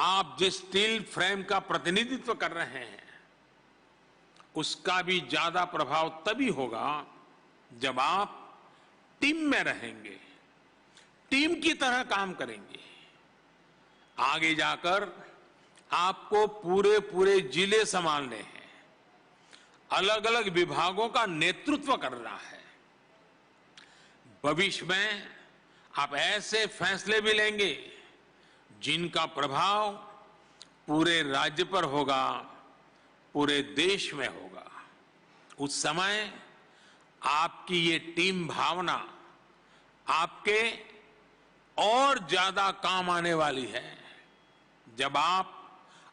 आप जिस steel frame का प्रतिनिधित्व कर रहे हैं उसका भी ज्यादा प्रभाव तभी होगा जब आप टीम में रहेंगे, टीम की तरह काम करेंगे। आगे जाकर आपको पूरे पूरे जिले संभालने हैं, अलग अलग विभागों का नेतृत्व करना है। भविष्य में आप ऐसे फैसले भी लेंगे जिनका प्रभाव पूरे राज्य पर होगा, पूरे देश में होगा। उस समय आपकी ये टीम भावना आपके और ज्यादा काम आने वाली है। जब आप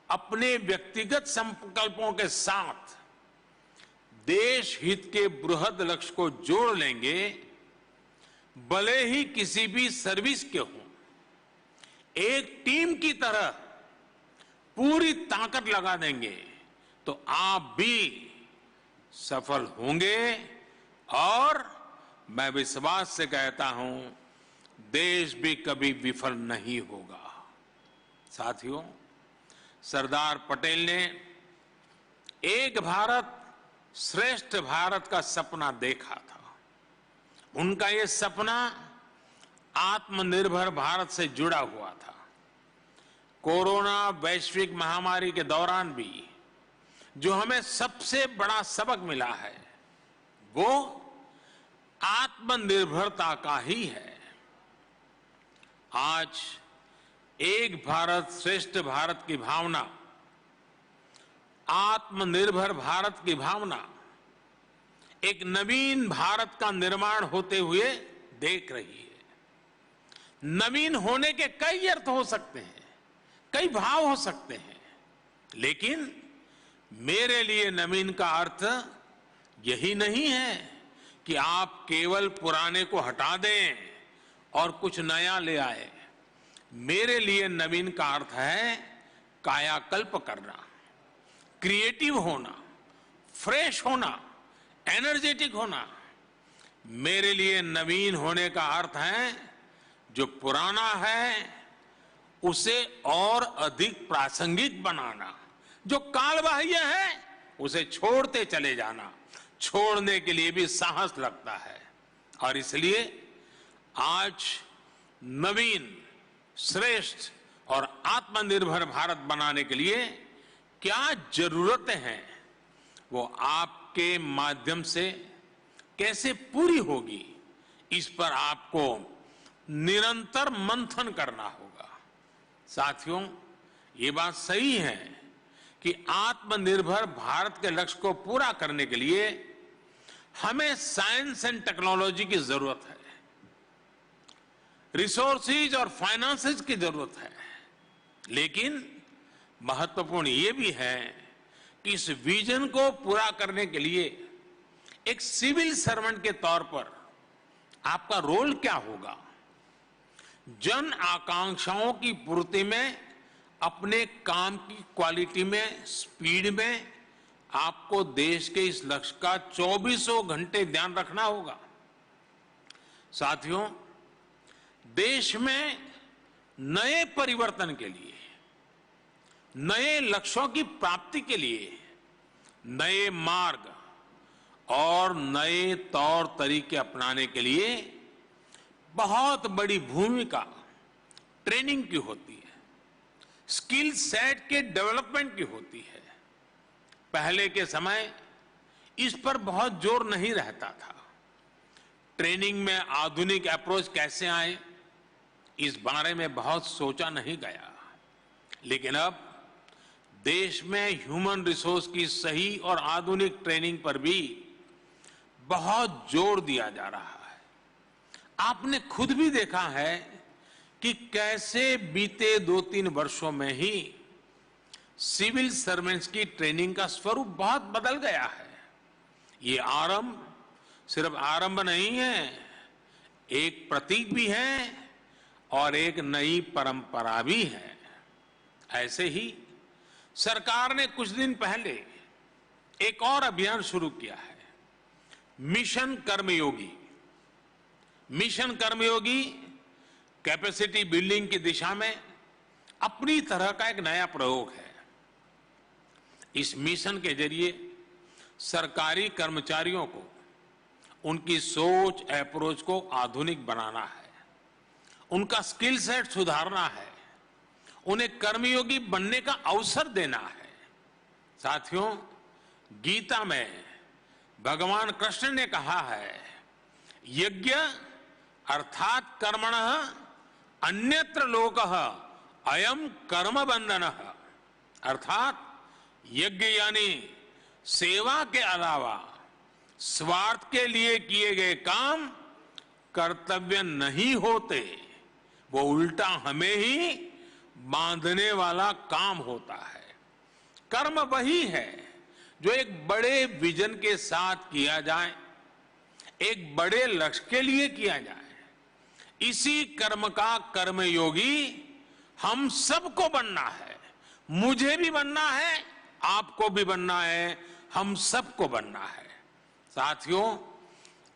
अपने व्यक्तिगत संकल्पों के साथ देश हित के बृहद लक्ष्य को जोड़ लेंगे, भले ही किसी भी सर्विस के हों, एक टीम की तरह पूरी ताकत लगा देंगे तो आप भी सफल होंगे। और मैं विश्वास से कहता हूं, देश भी कभी विफल नहीं होगा। साथियों, सरदार पटेल ने एक भारत श्रेष्ठ भारत का सपना देखा था। उनका ये सपना आत्मनिर्भर भारत से जुड़ा हुआ था। कोरोना वैश्विक महामारी के दौरान भी जो हमें सबसे बड़ा सबक मिला है वो आत्मनिर्भरता का ही है। आज एक भारत श्रेष्ठ भारत की भावना, आत्मनिर्भर भारत की भावना एक नवीन भारत का निर्माण होते हुए देख रही है। नवीन होने के कई अर्थ हो सकते हैं, कई भाव हो सकते हैं, लेकिन मेरे लिए नवीन का अर्थ यही नहीं है कि आप केवल पुराने को हटा दें और कुछ नया ले आए। मेरे लिए नवीन का अर्थ है कायाकल्प करना, क्रिएटिव होना, फ्रेश होना, एनर्जेटिक होना। मेरे लिए नवीन होने का अर्थ है जो पुराना है उसे और अधिक प्रासंगिक बनाना, जो कालबाह्य है उसे छोड़ते चले जाना। छोड़ने के लिए भी साहस लगता है। और इसलिए आज नवीन, श्रेष्ठ और आत्मनिर्भर भारत बनाने के लिए क्या जरूरतें हैं वो आपके माध्यम से कैसे पूरी होगी, इस पर आपको निरंतर मंथन करना होगा। साथियों, ये बात सही है कि आत्मनिर्भर भारत के लक्ष्य को पूरा करने के लिए हमें साइंस एंड टेक्नोलॉजी की जरूरत है, रिसोर्सेज और फाइनेंसेस की जरूरत है। लेकिन महत्वपूर्ण ये भी है कि इस विजन को पूरा करने के लिए एक सिविल सर्वेंट के तौर पर आपका रोल क्या होगा। जन आकांक्षाओं की पूर्ति में, अपने काम की क्वालिटी में, स्पीड में आपको देश के इस लक्ष्य का 24 घंटे ध्यान रखना होगा। साथियों, देश में नए परिवर्तन के लिए, नए लक्ष्यों की प्राप्ति के लिए नए मार्ग और नए तौर तरीके अपनाने के लिए बहुत बड़ी भूमिका ट्रेनिंग की होती है, स्किल सेट के डेवलपमेंट की होती है। पहले के समय इस पर बहुत जोर नहीं रहता था। ट्रेनिंग में आधुनिक अप्रोच कैसे आए, इस बारे में बहुत सोचा नहीं गया। लेकिन अब देश में ह्यूमन रिसोर्स की सही और आधुनिक ट्रेनिंग पर भी बहुत जोर दिया जा रहा है। आपने खुद भी देखा है कि कैसे बीते 2-3 वर्षों में ही सिविल सर्वेंट्स की ट्रेनिंग का स्वरूप बहुत बदल गया है। ये आरंभ सिर्फ आरंभ नहीं है, एक प्रतीक भी है और एक नई परंपरा भी है। ऐसे ही सरकार ने कुछ दिन पहले एक और अभियान शुरू किया है, मिशन कर्मयोगी। मिशन कर्मयोगी कैपेसिटी बिल्डिंग की दिशा में अपनी तरह का एक नया प्रयोग है। इस मिशन के जरिए सरकारी कर्मचारियों को उनकी सोच, अप्रोच को आधुनिक बनाना है, उनका स्किल सेट सुधारना है, उन्हें कर्मयोगी बनने का अवसर देना है। साथियों, गीता में भगवान कृष्ण ने कहा है, यज्ञ अर्थात कर्मणः अन्यत्र लोकः अयम कर्म बंधनः। अर्थात यज्ञ यानी सेवा के अलावा स्वार्थ के लिए किए गए काम कर्तव्य नहीं होते, वो उल्टा हमें ही बांधने वाला काम होता है। कर्म वही है जो एक बड़े विजन के साथ किया जाए, एक बड़े लक्ष्य के लिए किया जाए। इसी कर्म का कर्मयोगी हम सबको बनना है। मुझे भी बनना है, आपको भी बनना है, हम सबको बनना है। साथियों,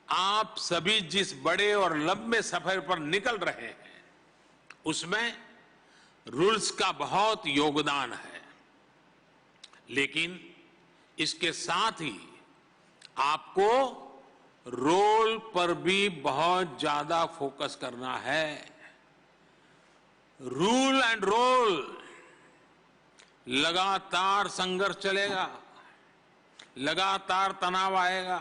आप सभी जिस बड़े और लंबे सफर पर निकल रहे हैं, उसमें रूल्स का बहुत योगदान है, लेकिन इसके साथ ही आपको रोल पर भी बहुत ज्यादा फोकस करना है। रूल एंड रोल, लगातार संघर्ष चलेगा, लगातार तनाव आएगा।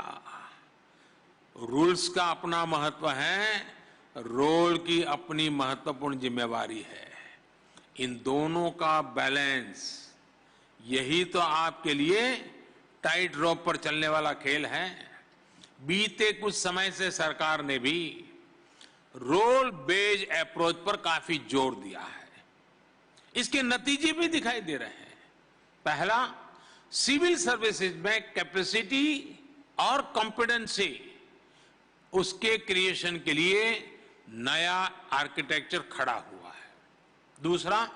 रूल्स का अपना महत्व है, रोल की अपनी महत्वपूर्ण जिम्मेवारी है। इन दोनों का बैलेंस, यही तो आपके लिए टाइट रोप पर चलने वाला खेल है। बीते कुछ समय से सरकार ने भी रोल बेस्ड अप्रोच पर काफी जोर दिया है। इसके नतीजे भी दिखाई दे रहे हैं। पहला, सिविल सर्विसेज में कैपेसिटी और कॉम्पिटेंसी, उसके क्रिएशन के लिए नया आर्किटेक्चर खड़ा हुआ है। दूसरा,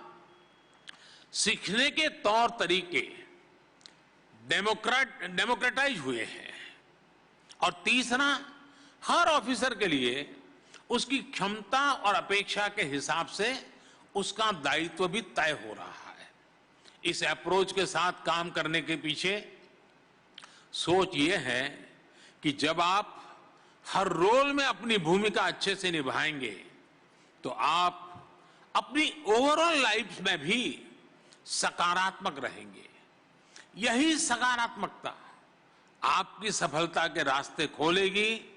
सीखने के तौर तरीके डेमोक्रेटाइज हुए हैं। और तीसरा, हर ऑफिसर के लिए उसकी क्षमता और अपेक्षा के हिसाब से उसका दायित्व भी तय हो रहा है। इस अप्रोच के साथ काम करने के पीछे सोच ये है कि जब आप हर रोल में अपनी भूमिका अच्छे से निभाएंगे, तो आप अपनी ओवरऑल लाइफ में भी सकारात्मक रहेंगे। यही सकारात्मकता आपकी सफलता के रास्ते खोलेगी